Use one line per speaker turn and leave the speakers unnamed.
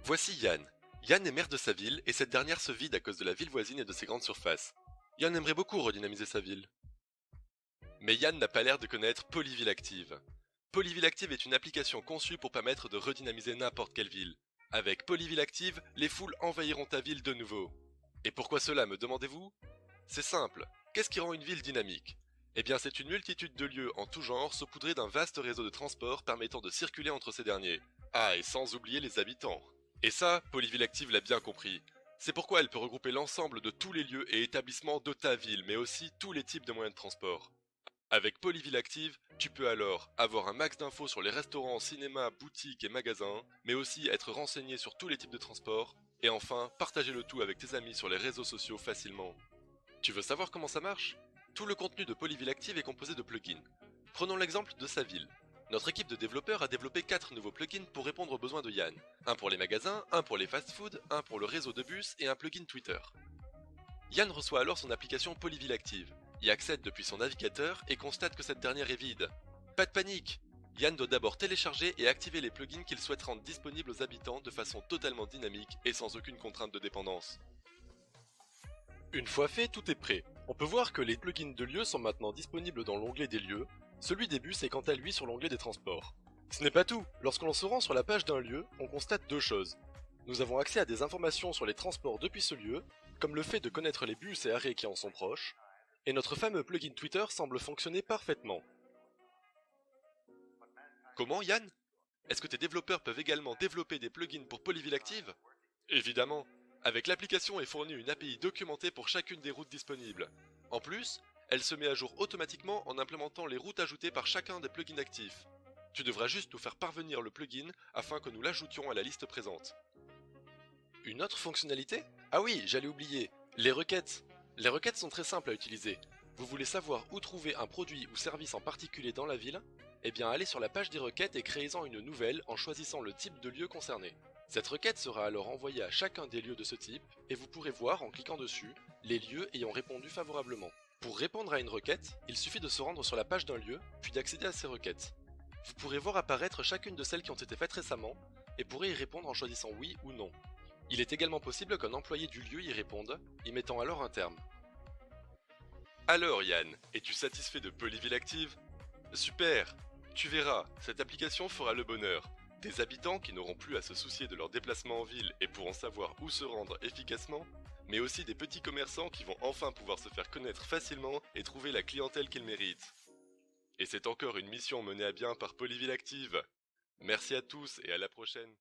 Voici Yann. Yann est maire de sa ville et cette dernière se vide à cause de la ville voisine et de ses grandes surfaces. Yann aimerait beaucoup redynamiser sa ville. Mais Yann n'a pas l'air de connaître Polyville Active. Polyville Active est une application conçue pour permettre de redynamiser n'importe quelle ville. Avec Polyville Active, les foules envahiront ta ville de nouveau. Et pourquoi cela, me demandez-vous? C'est simple. Qu'est-ce qui rend une ville dynamique? Eh bien, c'est une multitude de lieux en tout genre saupoudrés d'un vaste réseau de transport permettant de circuler entre ces derniers. Ah, et sans oublier les habitants. Et ça, Polyville Active l'a bien compris. C'est pourquoi elle peut regrouper l'ensemble de tous les lieux et établissements de ta ville, mais aussi tous les types de moyens de transport. Avec Polyville Active, tu peux alors avoir un max d'infos sur les restaurants, cinémas, boutiques et magasins, mais aussi être renseigné sur tous les types de transports, et enfin, partager le tout avec tes amis sur les réseaux sociaux facilement. Tu veux savoir comment ça marche? Tout le contenu de Polyville Active est composé de plugins. Prenons l'exemple de sa ville. Notre équipe de développeurs a développé 4 nouveaux plugins pour répondre aux besoins de Yann. Un pour les magasins, un pour les fast-foods, un pour le réseau de bus et un plugin Twitter. Yann reçoit alors son application Polyville Active, y accède depuis son navigateur et constate que cette dernière est vide. Pas de panique! Yann doit d'abord télécharger et activer les plugins qu'il souhaite rendre disponibles aux habitants de façon totalement dynamique et sans aucune contrainte de dépendance. Une fois fait, tout est prêt. On peut voir que les plugins de lieux sont maintenant disponibles dans l'onglet des lieux, celui des bus est quant à lui sur l'onglet des transports. Ce n'est pas tout, lorsque l'on se rend sur la page d'un lieu, on constate deux choses. Nous avons accès à des informations sur les transports depuis ce lieu, comme le fait de connaître les bus et arrêts qui en sont proches, et notre fameux plugin Twitter semble fonctionner parfaitement. Comment, Yann? Est-ce que tes développeurs peuvent également développer des plugins pour Polyville Active? Évidemment. Avec l'application est fournie une API documentée pour chacune des routes disponibles. En plus, elle se met à jour automatiquement en implémentant les routes ajoutées par chacun des plugins actifs. Tu devras juste nous faire parvenir le plugin afin que nous l'ajoutions à la liste présente. Une autre fonctionnalité? Ah oui, j'allais oublier, les requêtes. Les requêtes sont très simples à utiliser. Vous voulez savoir où trouver un produit ou service en particulier dans la ville? Eh bien allez sur la page des requêtes et créez-en une nouvelle en choisissant le type de lieu concerné. Cette requête sera alors envoyée à chacun des lieux de ce type et vous pourrez voir en cliquant dessus les lieux ayant répondu favorablement. Pour répondre à une requête, il suffit de se rendre sur la page d'un lieu puis d'accéder à ces requêtes. Vous pourrez voir apparaître chacune de celles qui ont été faites récemment et pourrez y répondre en choisissant oui ou non. Il est également possible qu'un employé du lieu y réponde, y mettant alors un terme. Alors Yann, es-tu satisfait de Polyville Active? Super! Tu verras, cette application fera le bonheur. Des habitants qui n'auront plus à se soucier de leurs déplacements en ville et pourront savoir où se rendre efficacement, mais aussi des petits commerçants qui vont enfin pouvoir se faire connaître facilement et trouver la clientèle qu'ils méritent. Et c'est encore une mission menée à bien par Polyville Active. Merci à tous et à la prochaine.